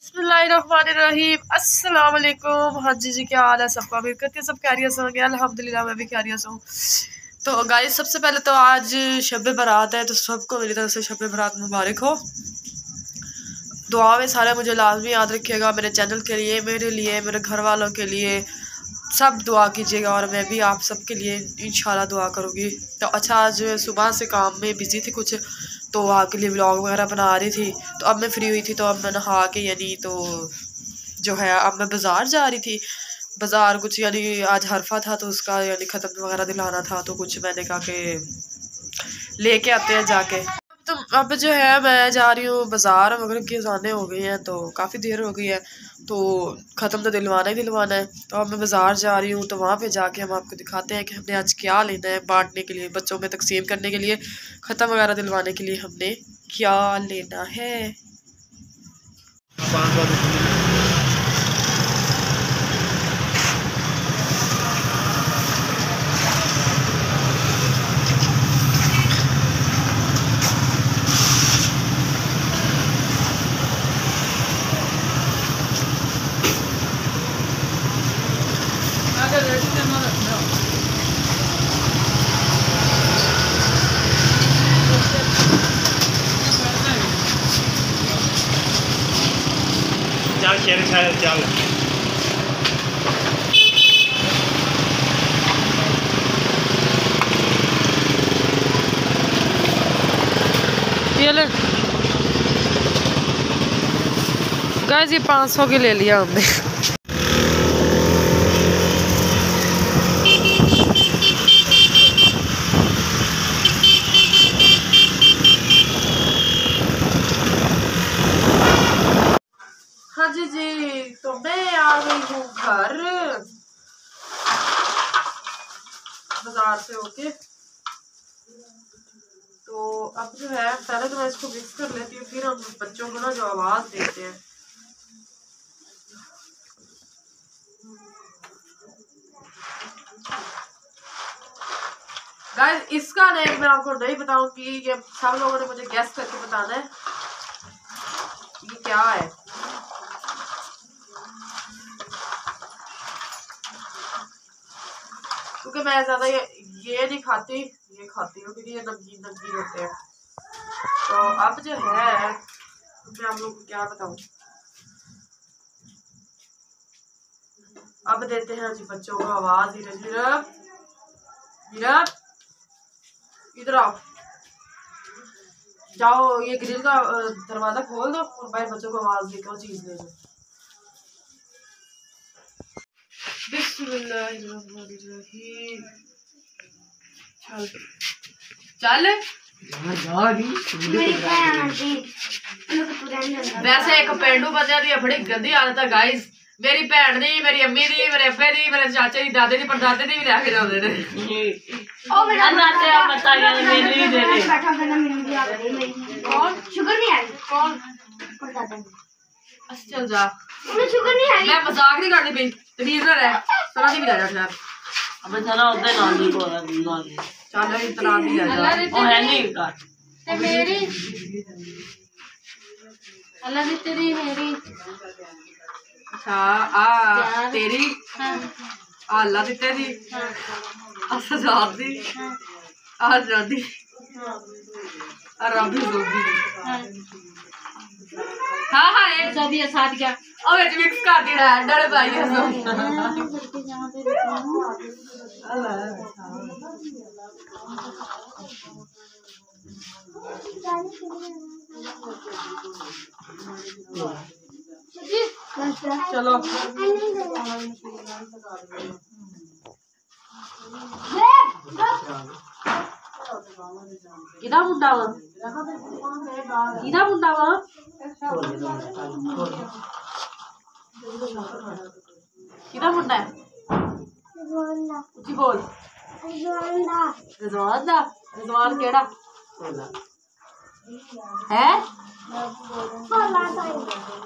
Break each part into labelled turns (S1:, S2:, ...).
S1: बिस्मिल्लाहिर्रहमानिर्रहीम। अस्सलाम वालेकुम। हाँ जी क्या हाल है सबका? उम्मीद करती है सब खैरियत से होंगे। अल्हम्दुलिल्लाह मैं भी खैरियत से हूँ। तो गाइस सबसे पहले तो आज शब बारात है, तो सबको मेरी तरफ से शब बारात मुबारक हो। दुआ में सारे मुझे लाजमी याद रखिएगा, मेरे चैनल के लिए, मेरे लिए, मेरे घर वालों के लिए सब दुआ कीजिएगा और मैं भी आप सबके लिए इंशाल्लाह दुआ करूँगी। तो अच्छा, आज सुबह से काम में बिज़ी थी कुछ, तो आपके लिए व्लॉग वगैरह बना रही थी। तो अब मैं फ्री हुई थी, तो अब मैं नहा के यानी तो जो है अब मैं बाज़ार जा रही थी। बाज़ार कुछ यानी आज हरफा था, तो उसका यानी ख़त्म वगैरह दिलाना था, तो कुछ मैंने कहा कि लेके आते हैं जाके। तो अब जो है मैं जा रही हूँ बाज़ार, मगर की अज़ानें हो गई हैं तो काफ़ी देर हो गई है, तो ख़त्म तो दिलवाना ही दिलवाना है। तो अब मैं बाज़ार जा रही हूँ, तो वहाँ पे जाके हम आपको दिखाते हैं कि हमने आज क्या लेना है बांटने के लिए, बच्चों में तकसीम करने के लिए, ख़त्म वगैरह दिलवाने के लिए हमने क्या लेना है।
S2: चल शेर चल
S1: गाइस ये 500 की ले लिया हमने। हाँ जी तो मैं आ गई हूँ घर बाजार से होके। तो अब जो है पहले तो मैं इसको मिक्स कर लेती हूँ, फिर हम बच्चों को ना जो आवाज देते हैं। गाइस इसका नेम मैं आपको नहीं बताऊंगी, ये सब लोगों ने मुझे गेस करके बताना है ये क्या है। क्योंकि मैं ज्यादा ये नहीं खाती, ये खाती हूँ क्योंकि ये नमकीन नमकीन होते हैं। तो अब जो है मैं आप लोगों को क्या बताऊं, अब देते हैं जी बच्चों को आवाज। धीरे धीरे धीरे इधर आओ, जाओ ये ग्रिल का दरवाजा खोल दो और भाई बच्चों को आवाज देकर चीज ले दो। बिस्मिल्लाहिर्रहमानिर्रहीम। चल चल वैसे एक पेंडू बच्चा दी बड़ी गंदी आदत है गाइस। मेरी भैन दी, मेरी अम्मी दी, मेरे अब्बे दी, मेरे चाचे दी, दादे दी, परदादे दी भी लैके जाते ने। ओ मेरा नाते आप बता गया मेरी भी दे दे। बैठा बना मेरी भी आ गई। कौन शुगर नहीं आई? कौन परदादा? अच्छा चल जा, मुझे शुगर नहीं आई। मैं मजाक नहीं करती भाई, तमीज ना रह, सना नहीं मिला यार। अब चला उधर नानी को नानी चल इतना भी ले जा। ओ है नहीं का ते मेरी अल्लाह दी तेरी मेरी। अच्छा आ तेरी अल्लाह दी तेरी आजाद दी आजादी रब जोगी। हाँ हाँ एक जो भी है साथ क्या और एक मिक्स कर दी है डर भाई है चलो किदा मुंडा वा किदा मुंडा वा किदा मुंडा है उची बोल। रिजवान दा रिजवान केड़ा है?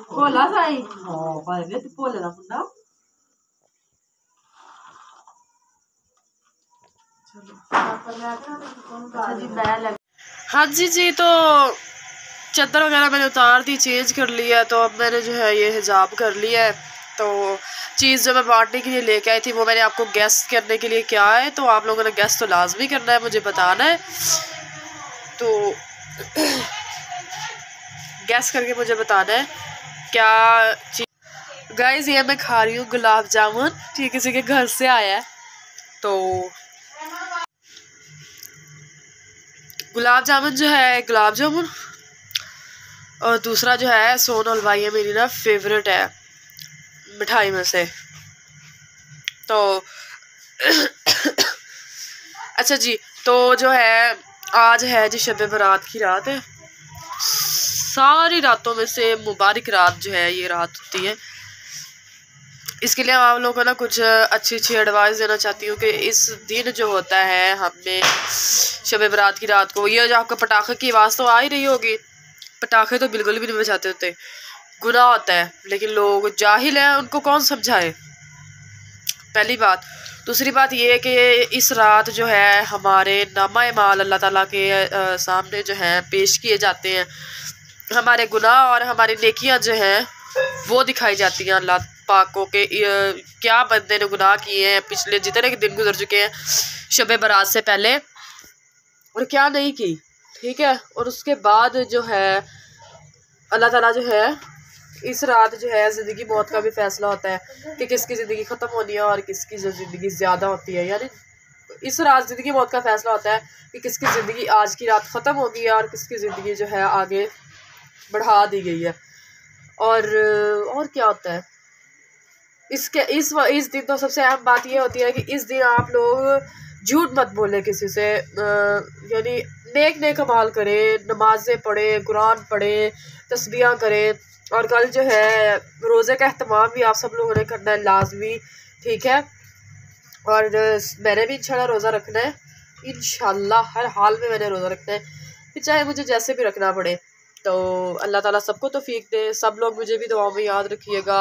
S1: भोला साई हां भाई वे ते भोले दा मुंडा। अच्छा जी मैं हाँ जी तो चादर वगैरह मैंने उतार दी, चेंज कर लिया। तो अब मैंने जो है ये हिजाब कर लिया है। तो चीज़ जो मैं बांटने के लिए लेके आई थी वो मैंने आपको गेस करने के लिए क्या है, तो आप लोगों ने गेस तो लाजमी करना है, मुझे बताना है। तो गेस करके मुझे बताना है क्या चीज़। गाइस ये मैं खा रही हूँ गुलाब जामुन, ठीक किसी के घर से आया है। तो गुलाब जामुन जो है गुलाब जामुन, और दूसरा जो है सोन हलवाई है, मेरी ना फेवरेट है मिठाई में से। तो अच्छा जी, तो जो है आज है जी शब बारात की रात है। सारी रातों में से मुबारक रात जो है ये रात होती है। इसके लिए आप लोगों को ना कुछ अच्छी एडवाइस देना चाहती हूँ कि इस दिन जो होता है हमने शब बारात की रात को, ये जो आपको पटाखे की आवाज़ तो आ ही रही होगी, पटाखे तो बिल्कुल भी नहीं बजाते होते, गुनाह होता है, लेकिन लोग जाहिल हैं, उनको कौन समझाए, पहली बात। दूसरी बात ये कि इस रात जो है हमारे नामा माल अल्लाह ताला के सामने जो है पेश किए जाते हैं। हमारे गुनाह और हमारी नेकियां जो हैं वो दिखाई जाती हैं अल्लाह पाक को कि क्या बंदे ने गुनाह किए हैं पिछले जितने के दिन गुजर चुके हैं शब बारात से पहले, और क्या नहीं की, ठीक है। और उसके बाद जो है अल्लाह ताला जो है इस रात जो है ज़िंदगी मौत का भी फैसला होता है कि किसकी ज़िंदगी ख़त्म होनी है और किसकी जो ज़िंदगी ज़्यादा होती है। यानी इस रात ज़िंदगी मौत का फैसला होता है कि किसकी ज़िंदगी आज की रात ख़त्म होगी और किसकी ज़िंदगी जो है आगे बढ़ा दी गई है। और क्या होता है इसके इस दिन तो सबसे अहम बात ये होती है कि इस दिन आप लोग झूठ मत बोले किसी से, यानी नेक अमाल करें, नमाज़ें पढ़ें, कुरान पढ़ें, तस्बीहां करें। और कल जो है रोज़े का अहतमाम भी आप सब लोगों ने करना है लाजमी, ठीक है। और मैंने भी इंशाल्लाह रोज़ा रखना है, इंशाल्लाह हर हाल में मैंने रोज़ा रखना है, फिर चाहे मुझे जैसे भी रखना पड़े। तो अल्लाह ताला सबको तौफीक दे। सब लोग मुझे भी दुआ में याद रखिएगा,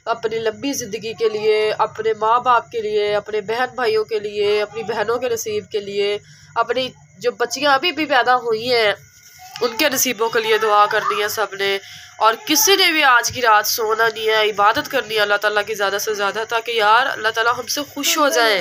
S1: अपनी लंबी ज़िंदगी के लिए, अपने माँ बाप के लिए, अपने बहन भाइयों के लिए, अपनी बहनों के नसीब के लिए, अपनी जो बच्चियाँ अभी भी पैदा हुई हैं उनके नसीबों के लिए दुआ करनी है सब ने। और किसी ने भी आज की रात सोना नहीं है, इबादत करनी है अल्लाह ताला की ज़्यादा से ज़्यादा, ताकि यार अल्लाह ताला हमसे खुश हो जाए।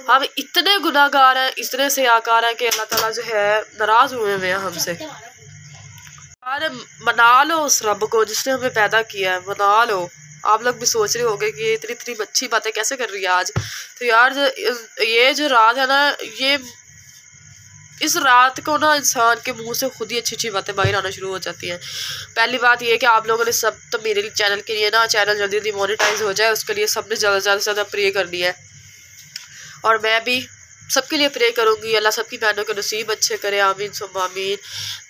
S1: हम इतने गुनाहगार हैं, इतने से आकार हैं कि अल्लाह ताला जो है नाराज़ हुए हुए हैं हमसे। यार मना लो उस रब को जिसने हमें पैदा किया है, मना लो। आप लोग भी सोच रहे होंगे कि इतनी अच्छी बातें कैसे कर रही है आज। तो यार ये जो रात है ना, ये इस रात को ना इंसान के मुंह से खुद ही अच्छी बातें बाहर आना शुरू हो जाती हैं। पहली बात ये है कि आप लोगों ने सब तो मेरे चैनल के लिए ना, चैनल जल्दी जल्दी मोनेटाइज हो जाए, उसके लिए सबने ज़्यादा से ज़्यादा प्रे करनी है। और मैं भी सबके लिए प्रे करूँगी, अल्लाह सबकी बहनों के नसीब अच्छे करे, आमीन सुम्मा आमीन।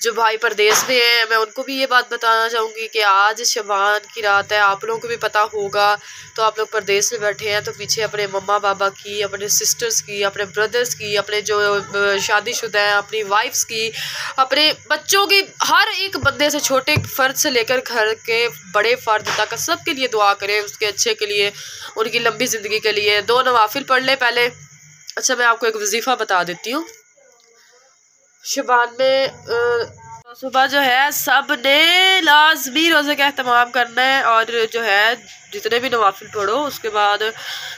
S1: जो भाई परदेश में हैं मैं उनको भी ये बात बताना चाहूँगी कि आज शबान की रात है, आप लोगों को भी पता होगा। तो आप लोग परदेश में बैठे हैं तो पीछे अपने मम्मा पापा की, अपने सिस्टर्स की, अपने ब्रदर्स की, अपने जो शादीशुदा हैं अपनी वाइफ्स की, अपने बच्चों की, हर एक बंदे से, छोटे फ़र्द से लेकर घर के बड़े फ़र्द तक सब के लिए दुआ करें, उसके अच्छे के लिए, उनकी लंबी ज़िंदगी के लिए। 2 नवाफिल पढ़ लें पहले। अच्छा मैं आपको एक वजीफ़ा बता देती हूँ। शबान में सुबह जो है सब ने लाजमी रोज़े का अहतमाम करना है, और जो है जितने भी नवाफिल पढ़ो उसके बाद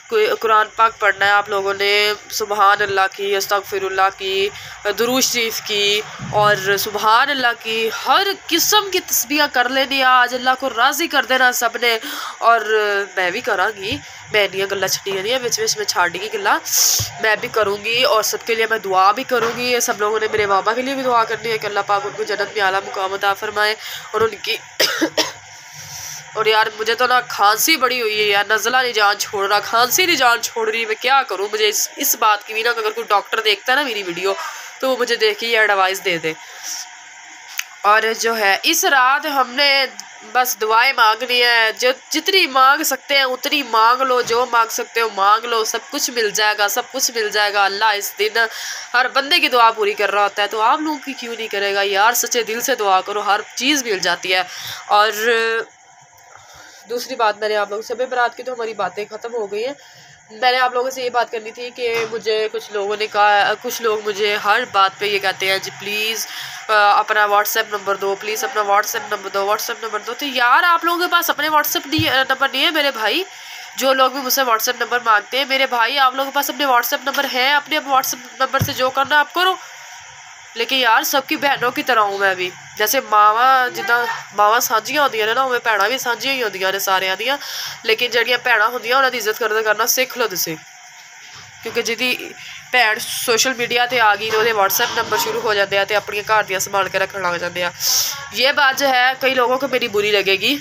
S1: कोई कुरान पाक पढ़ना है आप लोगों ने, सुबहान अल्लाह की, अस्तगफिरुल्लाह की, दुरूद शरीफ की और सुबहान अल्लाह की, हर किस्म की तस्बीहां कर लेनी। आज अल्लाह को राज़ी कर देना सब ने, और मैं भी करांगी, मैं नहीं गल्ला छड़ियां नहीं बिच बिच में छाड़ी गल्ला मैं भी करूँगी, और सबके लिए मैं दुआ भी करूँगी। सब लोगों ने मेरे मामा के लिए भी दुआ करनी है कि अल्लाह पाक उनको जन्नत में आला मुकाम अता फरमाए। और उनकी और यार मुझे तो ना खांसी बड़ी हुई है यार, नज़ला नहीं जान छोड़ रहा, खांसी नहीं जान छोड़ रही, मैं क्या करूँ। मुझे इस बात की भी ना, अगर कोई डॉक्टर देखता है ना मेरी वीडियो तो वो मुझे देख के ये एडवाइस दे दे। और जो है इस रात हमने बस दुआएं मांगनी है, जो जितनी मांग सकते हैं उतनी मांग लो, जो मांग सकते हो मांग लो, सब कुछ मिल जाएगा, सब कुछ मिल जाएगा। अल्लाह इस दिन हर बंदे की दुआ पूरी कर रहा होता है, तो आप लोगों की क्यों नहीं करेगा यार। सच्चे दिल से दुआ करो, हर चीज़ मिल जाती है। और दूसरी बात, मैंने आप लोगों से शब बारात की तो हमारी बातें ख़त्म हो गई हैं। मैंने आप लोगों से ये बात करनी थी कि मुझे कुछ लोगों ने कहा, कुछ लोग मुझे हर बात पे ये कहते हैं जी प्लीज़ अपना व्हाट्सएप नंबर दो, प्लीज़ अपना व्हाट्सएप नंबर दो, व्हाट्सएप नंबर दो। तो यार आप लोगों के पास अपने व्हाट्सएप नंबर नहीं है मेरे भाई, जो लोग भी मुझसे व्हाट्सएप नंबर मांगते हैं मेरे भाई, आप लोगों के पास अपने व्हाट्सएप नंबर है, अपने व्हाट्सएप नंबर से जो करना आप करो। लेकिन यार सबकी बहनों की तरह हूँ मैं भी, जैसे मावा जिदा मावा साझियाँ होंदियां ने ना, उमें भैणां भी साझियां ही होंदियां ने सारियां दियां। लेकिन जड़ियाँ भैणां होंदियां उन्हां दी इज्जत करना सीख लो तुसीं, क्योंकि जिहदी भैन सोशल मीडिया ते आ गई तो वो व्हाट्सएप नंबर शुरू हो जाते हैं तो अपनी घर दियां संभाल के रखन लग जाते हैं। ये बात जो है कई लोगों को मेरी बुरी लगेगी,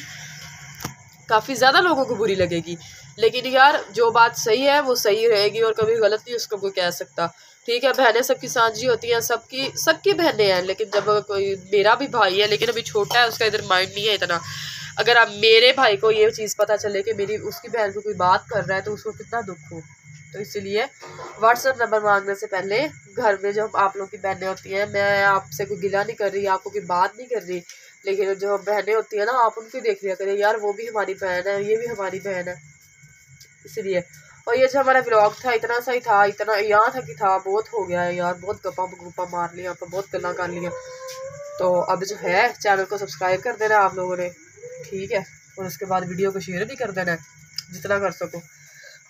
S1: काफ़ी ज़्यादा लोगों को बुरी लगेगी, लेकिन यार जो बात सही है वो सही रहेगी और कभी गलत नहीं उसको कोई कह सकता। ठीक है, बहनें सबकी साझी होती हैं, सबकी बहनें हैं, लेकिन जब कोई मेरा भी भाई है लेकिन अभी छोटा है, उसका इधर माइंड नहीं है इतना, अगर आप मेरे भाई को ये चीज़ पता चले कि मेरी उसकी बहन को कोई बात कर रहा है तो उसको कितना दुख हो। तो इसलिए व्हाट्सएप नंबर मांगने से पहले घर में जो आप लोग की बहनें होती हैं, मैं आपसे कोई गिला नहीं कर रही, आपको कोई बात नहीं कर रही, लेकिन जो बहनें होती हैं ना आप उनको देख लिया करें, यार वो भी हमारी बहन है, ये भी हमारी बहन है। इसलिए और ये जो हमारा व्लॉग था इतना सही था, इतना यहाँ था कि था, बहुत हो गया है यार, बहुत गप्पा मार लिया, तो बहुत गल्ला कर लिया। तो अब जो है चैनल को सब्सक्राइब कर देना आप लोगों ने, ठीक है, और उसके बाद वीडियो को शेयर भी कर देना है जितना कर सको,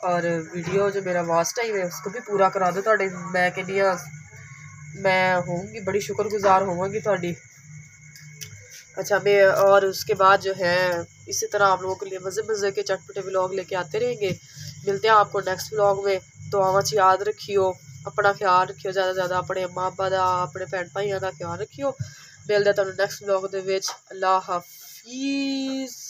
S1: और वीडियो जो मेरा वास्ट टाइम है उसको भी पूरा करा दो थोड़े, मैं कहनी मैं होंगी बड़ी शुक्रगुजार होंगी थोड़ी। अच्छा मैं और उसके बाद जो है इसी तरह आप लोगों के लिए मज़े के चटपटे व्लॉग लेके आते रहेंगे। मिलते हैं आपको नेक्स्ट व्लॉग में। तो आवाज़ याद रखियो, अपना ख्याल रखियो, ज़्यादा ज़्यादा अपने माँ बाप का अपने भैन भाइयों का ख्याल रखियो। मिलते हैं तुहानू नेक्स्ट व्लॉग दे विच। अल्लाह हाफिज़।